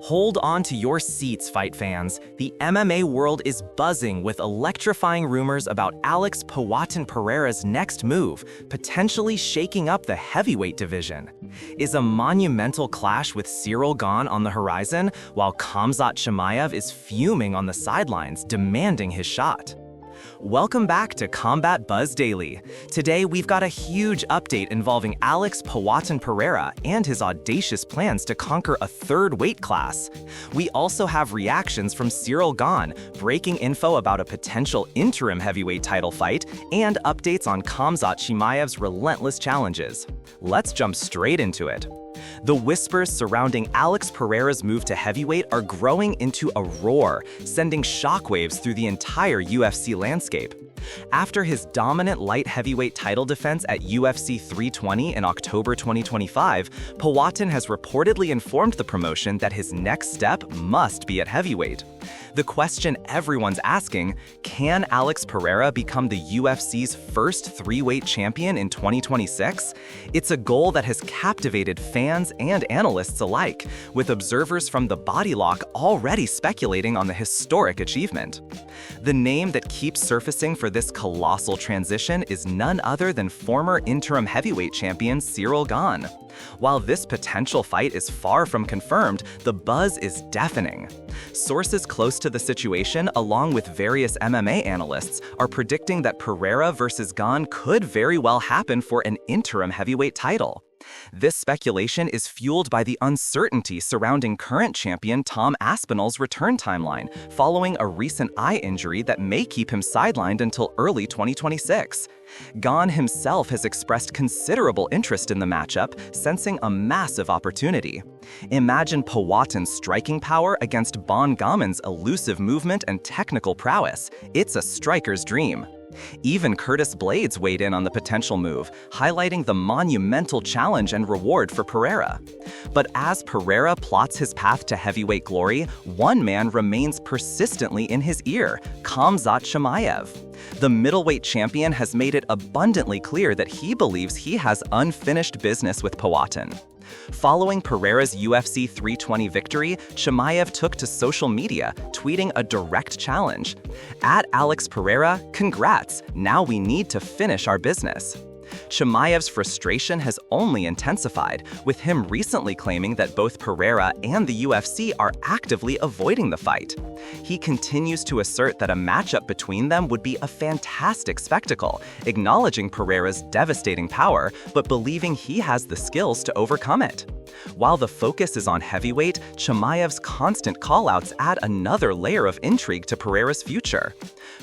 Hold on to your seats, fight fans. The MMA world is buzzing with electrifying rumors about Alex Poatan Pereira's next move, potentially shaking up the heavyweight division. Is a monumental clash with Ciryl Gane on the horizon, while Khamzat Chimaev is fuming on the sidelines, demanding his shot? Welcome back to Combat Buzz Daily. Today, we've got a huge update involving Alex Poatan Pereira and his audacious plans to conquer a third weight class. We also have reactions from Ciryl Gane, breaking info about a potential interim heavyweight title fight, and updates on Khamzat Chimaev's relentless challenges. Let's jump straight into it. The whispers surrounding Alex Pereira's move to heavyweight are growing into a roar, sending shockwaves through the entire UFC landscape. After his dominant light heavyweight title defense at UFC 320 in October 2025, Poatan has reportedly informed the promotion that his next step must be at heavyweight. The question everyone's asking, can Alex Pereira become the UFC's first three-weight champion in 2026? It's a goal that has captivated fans and analysts alike, with observers from the Body Lock already speculating on the historic achievement. The name that keeps surfacing for this colossal transition is none other than former interim heavyweight champion Ciryl Gane. While this potential fight is far from confirmed, the buzz is deafening. Sources close to the situation, along with various MMA analysts, are predicting that Pereira versus Gane could very well happen for an interim heavyweight title. This speculation is fueled by the uncertainty surrounding current champion Tom Aspinall's return timeline, following a recent eye injury that may keep him sidelined until early 2026. Gane himself has expressed considerable interest in the matchup, sensing a massive opportunity. Imagine Poatan's striking power against Gamen's elusive movement and technical prowess. It's a striker's dream. Even Curtis Blaydes weighed in on the potential move, highlighting the monumental challenge and reward for Pereira. But as Pereira plots his path to heavyweight glory, one man remains persistently in his ear: Khamzat Chimaev. The middleweight champion has made it abundantly clear that he believes he has unfinished business with Poatan. Following Pereira's UFC 320 victory, Chimaev took to social media, tweeting a direct challenge. "At Alex Pereira, congrats, now we need to finish our business." Chimaev's frustration has only intensified, with him recently claiming that both Pereira and the UFC are actively avoiding the fight. He continues to assert that a matchup between them would be a fantastic spectacle, acknowledging Pereira's devastating power, but believing he has the skills to overcome it. While the focus is on heavyweight, Chimaev's constant callouts add another layer of intrigue to Pereira's future.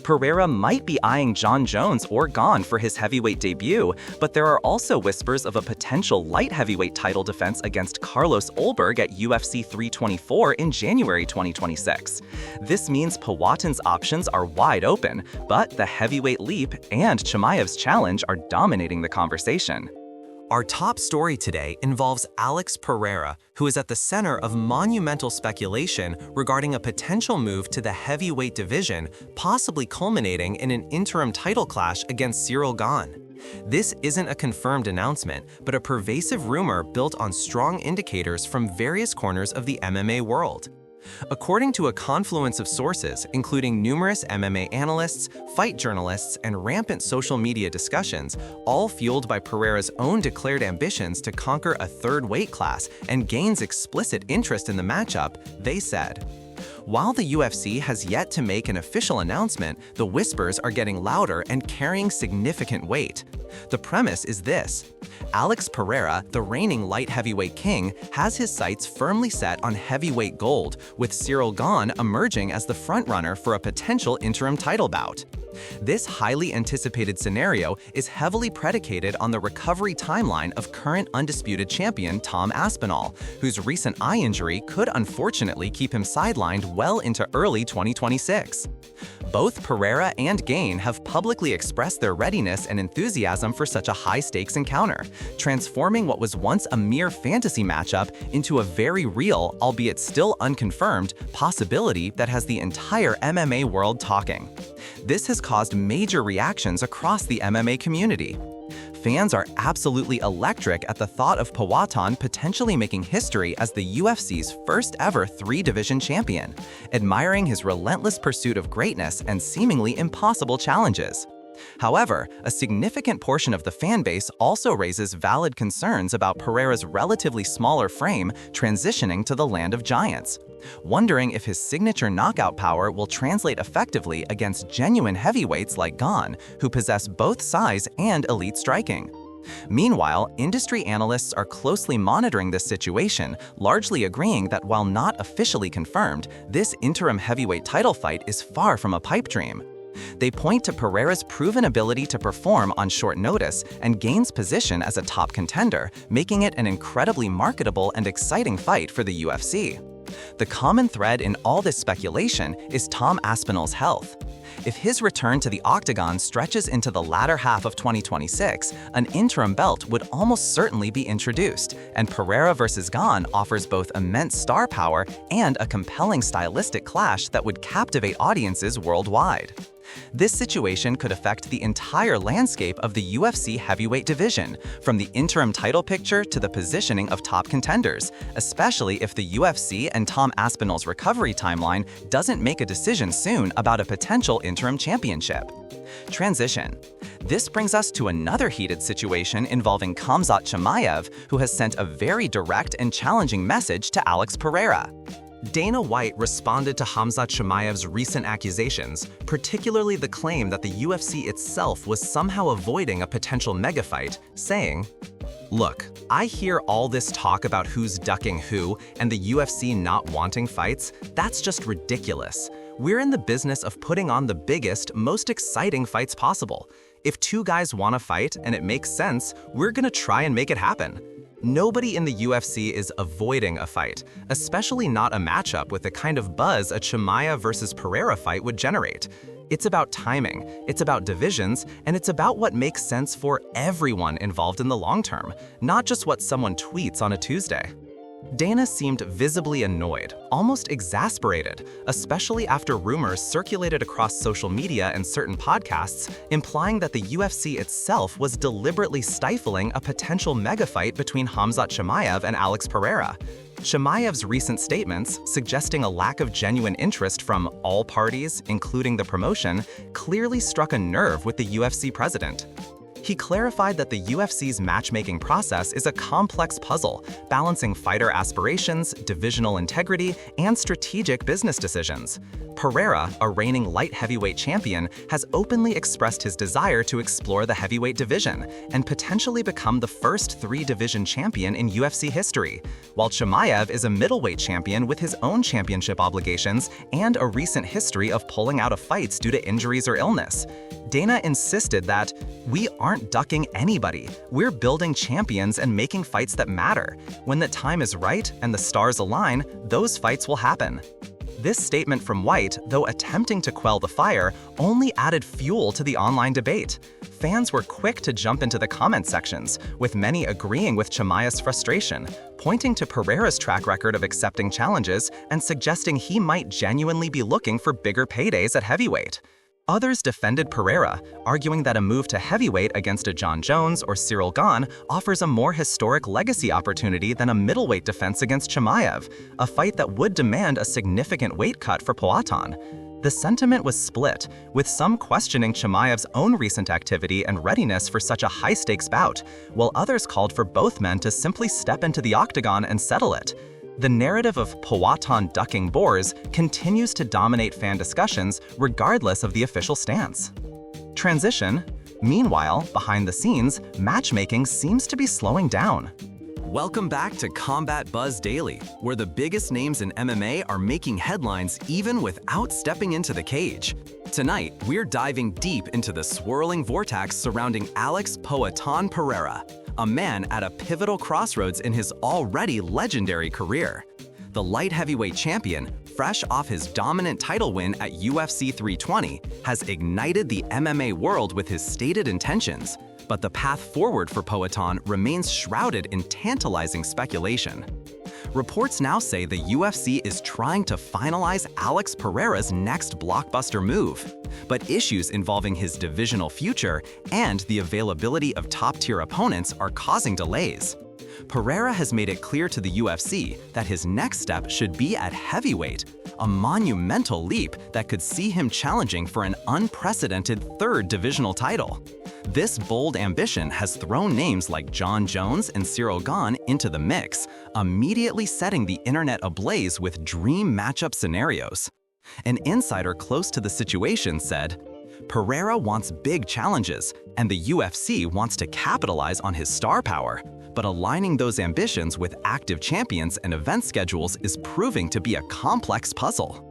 Pereira might be eyeing Jon Jones or Gane for his heavyweight debut, but there are also whispers of a potential light heavyweight title defense against Carlos Ulberg at UFC 324 in January 2026. This means Poatan's options are wide open, but the heavyweight leap and Chimaev's challenge are dominating the conversation. Our top story today involves Alex Pereira, who is at the center of monumental speculation regarding a potential move to the heavyweight division, possibly culminating in an interim title clash against Ciryl Gane. This isn't a confirmed announcement, but a pervasive rumor built on strong indicators from various corners of the MMA world. According to a confluence of sources, including numerous MMA analysts, fight journalists, and rampant social media discussions, all fueled by Pereira's own declared ambitions to conquer a third weight class and Gane's explicit interest in the matchup, they said, "While the UFC has yet to make an official announcement, the whispers are getting louder and carrying significant weight. The premise is this: Alex Pereira, the reigning light heavyweight king, has his sights firmly set on heavyweight gold, with Ciryl Gane emerging as the frontrunner for a potential interim title bout. This highly anticipated scenario is heavily predicated on the recovery timeline of current undisputed champion Tom Aspinall, whose recent eye injury could unfortunately keep him sidelined well into early 2026. Both Pereira and Gane have publicly expressed their readiness and enthusiasm for such a high-stakes encounter, transforming what was once a mere fantasy matchup into a very real, albeit still unconfirmed, possibility that has the entire MMA world talking. This has caused major reactions across the MMA community. Fans are absolutely electric at the thought of Poatan potentially making history as the UFC's first ever three-division champion, admiring his relentless pursuit of greatness and seemingly impossible challenges. However, a significant portion of the fan base also raises valid concerns about Pereira's relatively smaller frame transitioning to the land of giants, wondering if his signature knockout power will translate effectively against genuine heavyweights like Gane, who possess both size and elite striking. Meanwhile, industry analysts are closely monitoring this situation, largely agreeing that while not officially confirmed, this interim heavyweight title fight is far from a pipe dream. They point to Pereira's proven ability to perform on short notice and Gane's position as a top contender, making it an incredibly marketable and exciting fight for the UFC. The common thread in all this speculation is Tom Aspinall's health. If his return to the octagon stretches into the latter half of 2026, an interim belt would almost certainly be introduced, and Pereira vs. Gane offers both immense star power and a compelling stylistic clash that would captivate audiences worldwide. This situation could affect the entire landscape of the UFC heavyweight division, from the interim title picture to the positioning of top contenders, especially if the UFC and Tom Aspinall's recovery timeline doesn't make a decision soon about a potential interim championship. Transition. This brings us to another heated situation involving Khamzat Chimaev, who has sent a very direct and challenging message to Alex Pereira. Dana White responded to Khamzat Chimaev's recent accusations, particularly the claim that the UFC itself was somehow avoiding a potential megafight, saying, "Look, I hear all this talk about who's ducking who and the UFC not wanting fights. That's just ridiculous. We're in the business of putting on the biggest, most exciting fights possible. If two guys want to fight and it makes sense, we're gonna try and make it happen. Nobody in the UFC is avoiding a fight, especially not a matchup with the kind of buzz a Chimaev versus Pereira fight would generate. It's about timing, it's about divisions, and it's about what makes sense for everyone involved in the long term, not just what someone tweets on a Tuesday." Dana seemed visibly annoyed, almost exasperated, especially after rumors circulated across social media and certain podcasts implying that the UFC itself was deliberately stifling a potential megafight between Khamzat Chimaev and Alex Pereira. Chimaev's recent statements, suggesting a lack of genuine interest from all parties, including the promotion, clearly struck a nerve with the UFC president. He clarified that the UFC's matchmaking process is a complex puzzle, balancing fighter aspirations, divisional integrity, and strategic business decisions. Pereira, a reigning light heavyweight champion, has openly expressed his desire to explore the heavyweight division and potentially become the first three-division champion in UFC history, while Chimaev is a middleweight champion with his own championship obligations and a recent history of pulling out of fights due to injuries or illness. Dana insisted that, "We aren't ducking anybody. We're building champions and making fights that matter. When the time is right and the stars align, those fights will happen." This statement from White, though attempting to quell the fire, only added fuel to the online debate. Fans were quick to jump into the comment sections, with many agreeing with Chimaev's frustration, pointing to Pereira's track record of accepting challenges and suggesting he might genuinely be looking for bigger paydays at heavyweight. Others defended Pereira, arguing that a move to heavyweight against a Jon Jones or Ciryl Gane offers a more historic legacy opportunity than a middleweight defense against Chimaev, a fight that would demand a significant weight cut for Poatan. The sentiment was split, with some questioning Chimaev's own recent activity and readiness for such a high-stakes bout, while others called for both men to simply step into the octagon and settle it. The narrative of Poatan ducking boars continues to dominate fan discussions regardless of the official stance. Transition. Meanwhile, behind the scenes, matchmaking seems to be slowing down. Welcome back to Combat Buzz Daily, where the biggest names in MMA are making headlines even without stepping into the cage. Tonight, we're diving deep into the swirling vortex surrounding Alex Poatan Pereira, a man at a pivotal crossroads in his already legendary career. The light heavyweight champion, fresh off his dominant title win at UFC 320, has ignited the MMA world with his stated intentions, but the path forward for Poatan remains shrouded in tantalizing speculation. Reports now say the UFC is trying to finalize Alex Pereira's next blockbuster move, but issues involving his divisional future and the availability of top-tier opponents are causing delays. Pereira has made it clear to the UFC that his next step should be at heavyweight, a monumental leap that could see him challenging for an unprecedented third divisional title. This bold ambition has thrown names like Jon Jones and Ciryl Gane into the mix, immediately setting the internet ablaze with dream matchup scenarios. An insider close to the situation said, "Pereira wants big challenges, and the UFC wants to capitalize on his star power, but aligning those ambitions with active champions and event schedules is proving to be a complex puzzle."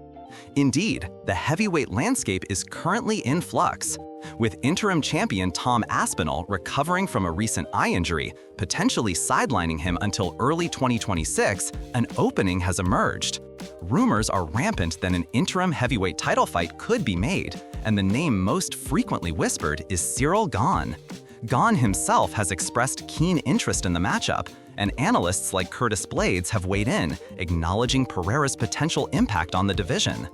Indeed, the heavyweight landscape is currently in flux. With interim champion Tom Aspinall recovering from a recent eye injury, potentially sidelining him until early 2026, an opening has emerged. Rumors are rampant that an interim heavyweight title fight could be made, and the name most frequently whispered is Ciryl Gane. Gane himself has expressed keen interest in the matchup, and analysts like Curtis Blaydes have weighed in, acknowledging Pereira's potential impact on the division.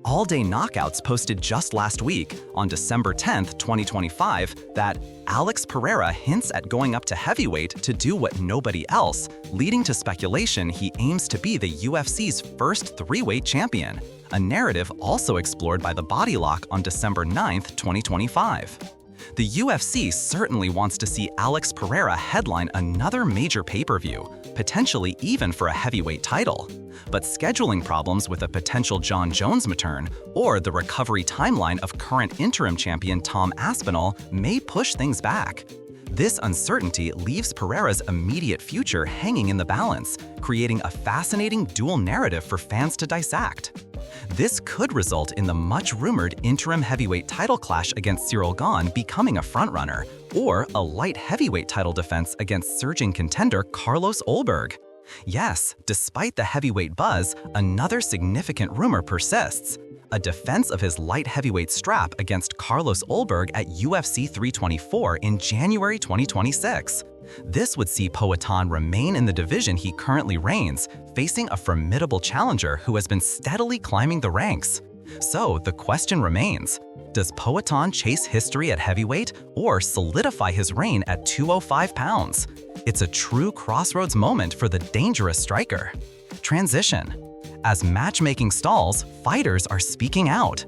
All Day Knockouts posted just last week, on December 10, 2025, that Alex Pereira hints at going up to heavyweight to do what nobody else, leading to speculation he aims to be the UFC's first three-weight champion, a narrative also explored by The Body Lock on December 9, 2025. The UFC certainly wants to see Alex Pereira headline another major pay-per-view, potentially even for a heavyweight title. But scheduling problems with a potential Jon Jones return or the recovery timeline of current interim champion Tom Aspinall may push things back. This uncertainty leaves Pereira's immediate future hanging in the balance, creating a fascinating dual narrative for fans to dissect. This could result in the much-rumored interim heavyweight title clash against Ciryl Gane becoming a frontrunner, or a light heavyweight title defense against surging contender Carlos Ulberg. Yes, despite the heavyweight buzz, another significant rumor persists: a defense of his light heavyweight strap against Carlos Ulberg at UFC 324 in January 2026. This would see Poatan remain in the division he currently reigns, facing a formidable challenger who has been steadily climbing the ranks. So the question remains, does Poatan chase history at heavyweight or solidify his reign at 205 pounds? It's a true crossroads moment for the dangerous striker. Transition. As matchmaking stalls, fighters are speaking out.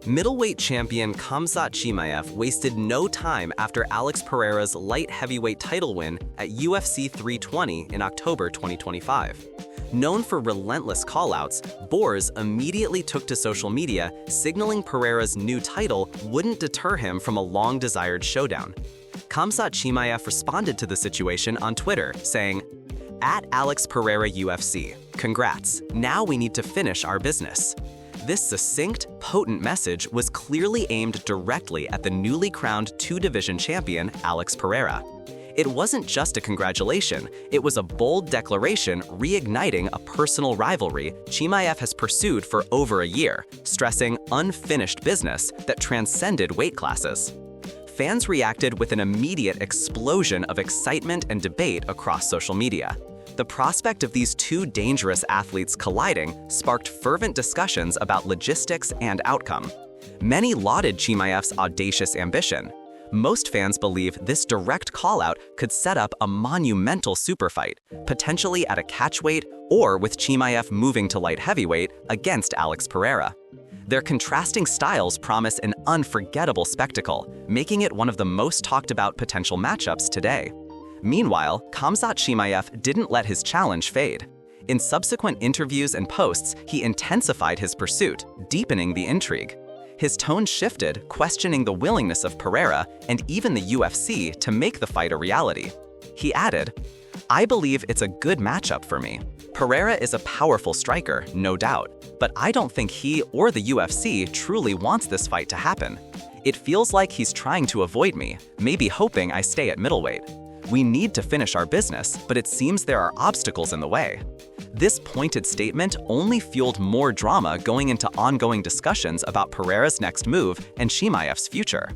Middleweight champion Khamzat Chimaev wasted no time after Alex Pereira's light heavyweight title win at UFC 320 in October 2025. Known for relentless callouts, Boers immediately took to social media, signaling Pereira's new title wouldn't deter him from a long-desired showdown. Khamzat Chimaev responded to the situation on Twitter, saying, "At Alex Pereira UFC, congrats, now we need to finish our business." This succinct, potent message was clearly aimed directly at the newly crowned two-division champion, Alex Pereira. It wasn't just a congratulation, it was a bold declaration reigniting a personal rivalry Chimaev has pursued for over a year, stressing unfinished business that transcended weight classes. Fans reacted with an immediate explosion of excitement and debate across social media. The prospect of these two dangerous athletes colliding sparked fervent discussions about logistics and outcome. Many lauded Chimaev's audacious ambition. Most fans believe this direct call-out could set up a monumental superfight, potentially at a catchweight or with Chimaev moving to light heavyweight against Alex Pereira. Their contrasting styles promise an unforgettable spectacle, making it one of the most talked about potential matchups today. Meanwhile, Khamzat Chimaev didn't let his challenge fade. In subsequent interviews and posts, he intensified his pursuit, deepening the intrigue. His tone shifted, questioning the willingness of Pereira and even the UFC to make the fight a reality. He added, "I believe it's a good matchup for me. Pereira is a powerful striker, no doubt, but I don't think he or the UFC truly wants this fight to happen. It feels like he's trying to avoid me, maybe hoping I stay at middleweight. We need to finish our business, but it seems there are obstacles in the way." This pointed statement only fueled more drama going into ongoing discussions about Pereira's next move and Chimaev's future.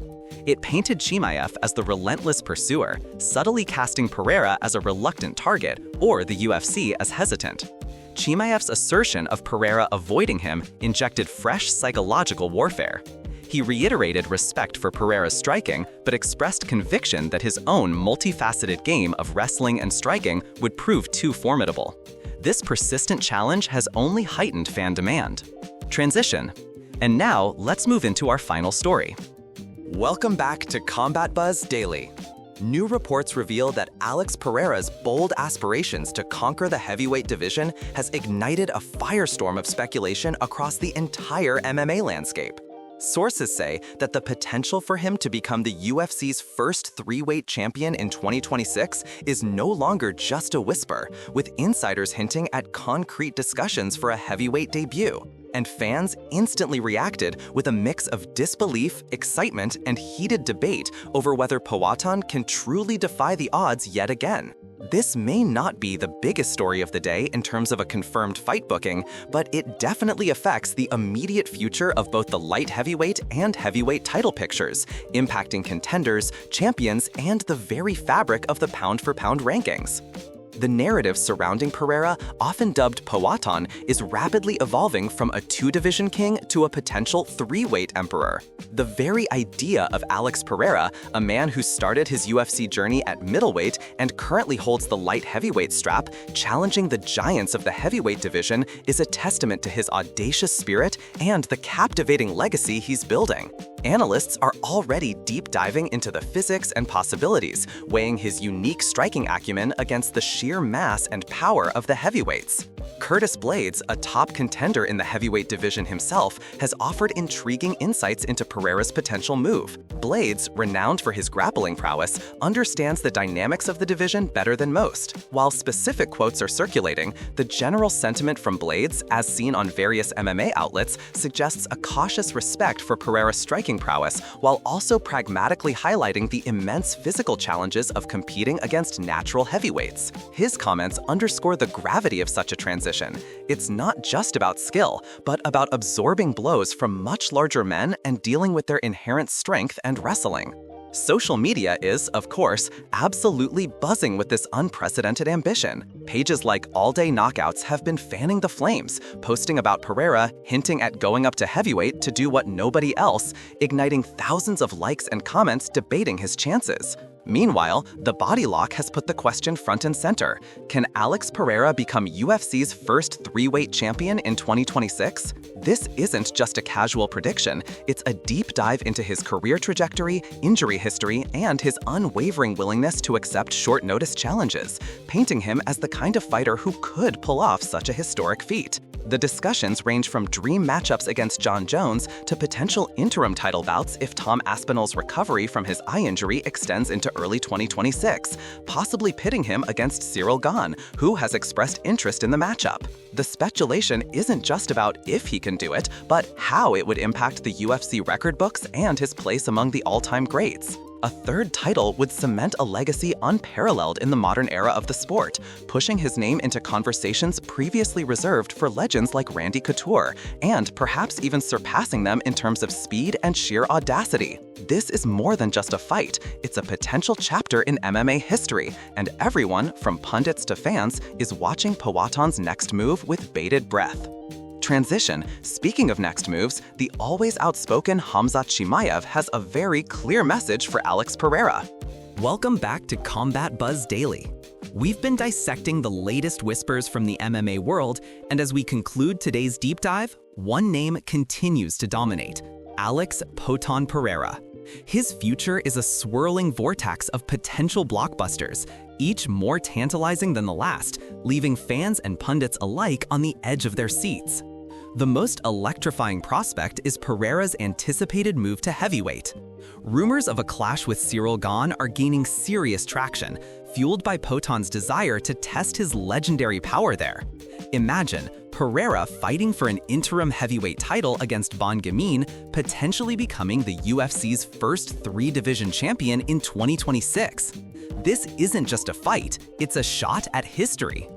It painted Chimaev as the relentless pursuer, subtly casting Pereira as a reluctant target or the UFC as hesitant. Chimaev's assertion of Pereira avoiding him injected fresh psychological warfare. He reiterated respect for Pereira's striking, but expressed conviction that his own multifaceted game of wrestling and striking would prove too formidable. This persistent challenge has only heightened fan demand. Transition. And now, let's move into our final story. Welcome back to Combat Buzz Daily. New reports reveal that Alex Pereira's bold aspirations to conquer the heavyweight division has ignited a firestorm of speculation across the entire MMA landscape. Sources say that the potential for him to become the UFC's first three-weight champion in 2026 is no longer just a whisper, with insiders hinting at concrete discussions for a heavyweight debut. And fans instantly reacted with a mix of disbelief, excitement, and heated debate over whether Poatan can truly defy the odds yet again. This may not be the biggest story of the day in terms of a confirmed fight booking, but it definitely affects the immediate future of both the light heavyweight and heavyweight title pictures, impacting contenders, champions, and the very fabric of the pound-for-pound rankings. The narrative surrounding Pereira, often dubbed Poatan, is rapidly evolving from a two-division king to a potential three-weight emperor. The very idea of Alex Pereira, a man who started his UFC journey at middleweight and currently holds the light heavyweight strap, challenging the giants of the heavyweight division, is a testament to his audacious spirit and the captivating legacy he's building. Analysts are already deep diving into the physics and possibilities, weighing his unique striking acumen against the sheer mass and power of the heavyweights. Curtis Blaydes, a top contender in the heavyweight division himself, has offered intriguing insights into Pereira's potential move. Blaydes, renowned for his grappling prowess, understands the dynamics of the division better than most. While specific quotes are circulating, the general sentiment from Blaydes, as seen on various MMA outlets, suggests a cautious respect for Pereira's striking prowess, while also pragmatically highlighting the immense physical challenges of competing against natural heavyweights. His comments underscore the gravity of such a transition. It's not just about skill, but about absorbing blows from much larger men and dealing with their inherent strength and wrestling. Social media is, of course, absolutely buzzing with this unprecedented ambition. Pages like All Day Knockouts have been fanning the flames, posting about Pereira, hinting at going up to heavyweight to do what nobody else, igniting thousands of likes and comments debating his chances. Meanwhile, The Body Lock has put the question front and center. Can Alex Pereira become UFC's first three-weight champion in 2026? This isn't just a casual prediction, it's a deep dive into his career trajectory, injury history, and his unwavering willingness to accept short-notice challenges, painting him as the kind of fighter who could pull off such a historic feat. The discussions range from dream matchups against Jon Jones to potential interim title bouts if Tom Aspinall's recovery from his eye injury extends into early 2026, possibly pitting him against Ciryl Gane, who has expressed interest in the matchup. The speculation isn't just about if he can do it, but how it would impact the UFC record books and his place among the all-time greats. A third title would cement a legacy unparalleled in the modern era of the sport, pushing his name into conversations previously reserved for legends like Randy Couture, and perhaps even surpassing them in terms of speed and sheer audacity. This is more than just a fight, it's a potential chapter in MMA history, and everyone, from pundits to fans, is watching Poatan's next move with bated breath. Transition. Speaking of next moves, the always outspoken Khamzat Chimaev has a very clear message for Alex Pereira. Welcome back to Combat Buzz Daily. We've been dissecting the latest whispers from the MMA world, and as we conclude today's deep dive, one name continues to dominate: Alex Poatan Pereira. His future is a swirling vortex of potential blockbusters, each more tantalizing than the last, leaving fans and pundits alike on the edge of their seats. The most electrifying prospect is Pereira's anticipated move to heavyweight. Rumors of a clash with Ciryl Gane are gaining serious traction, fueled by Poatan's desire to test his legendary power there. Imagine Pereira fighting for an interim heavyweight title against Van Gemeen, potentially becoming the UFC's first three-division champion in 2026. This isn't just a fight, it's a shot at history.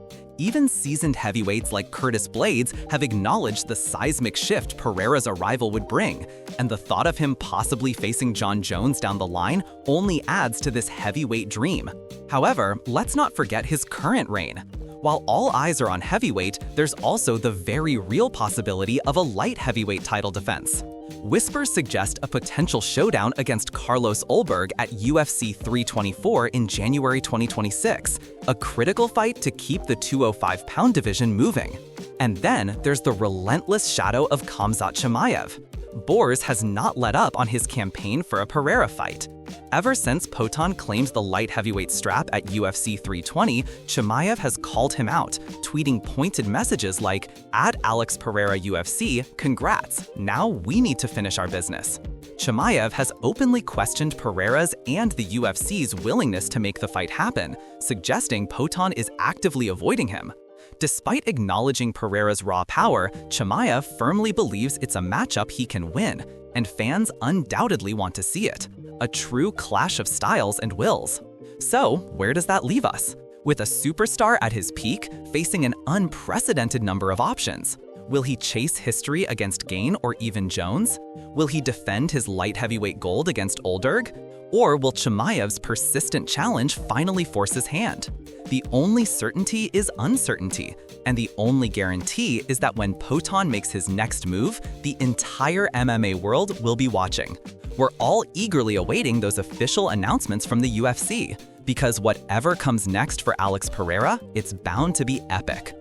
Even seasoned heavyweights like Curtis Blaydes have acknowledged the seismic shift Pereira's arrival would bring, and the thought of him possibly facing Jon Jones down the line only adds to this heavyweight dream. However, let's not forget his current reign. While all eyes are on heavyweight, there's also the very real possibility of a light heavyweight title defense. Whispers suggest a potential showdown against Carlos Ulberg at UFC 324 in January 2026, a critical fight to keep the 205-pound division moving. And then there's the relentless shadow of Khamzat Chimaev. Boers has not let up on his campaign for a Pereira fight. Ever since Poatan claimed the light heavyweight strap at UFC 320, Chimaev has called him out, tweeting pointed messages like, "Alex Pereira UFC, congrats, now we need to finish our business." Chimaev has openly questioned Pereira's and the UFC's willingness to make the fight happen, suggesting Poatan is actively avoiding him. Despite acknowledging Pereira's raw power, Chimaev firmly believes it's a matchup he can win, and fans undoubtedly want to see it. A true clash of styles and wills. So, where does that leave us? With a superstar at his peak, facing an unprecedented number of options. Will he chase history against Gane or even Jones? Will he defend his light heavyweight gold against Ulberg? Or will Chimaev's persistent challenge finally force his hand? The only certainty is uncertainty, and the only guarantee is that when Poatan makes his next move, the entire MMA world will be watching. We're all eagerly awaiting those official announcements from the UFC, because whatever comes next for Alex Pereira, it's bound to be epic.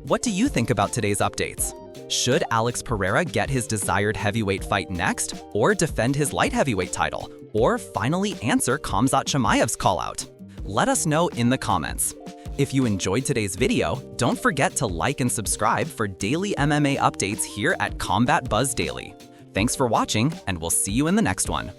What do you think about today's updates? Should Alex Pereira get his desired heavyweight fight next, or defend his light heavyweight title, or finally answer Khamzat Chimaev's call-out? Let us know in the comments. If you enjoyed today's video, don't forget to like and subscribe for daily MMA updates here at Combat Buzz Daily. Thanks for watching, and we'll see you in the next one.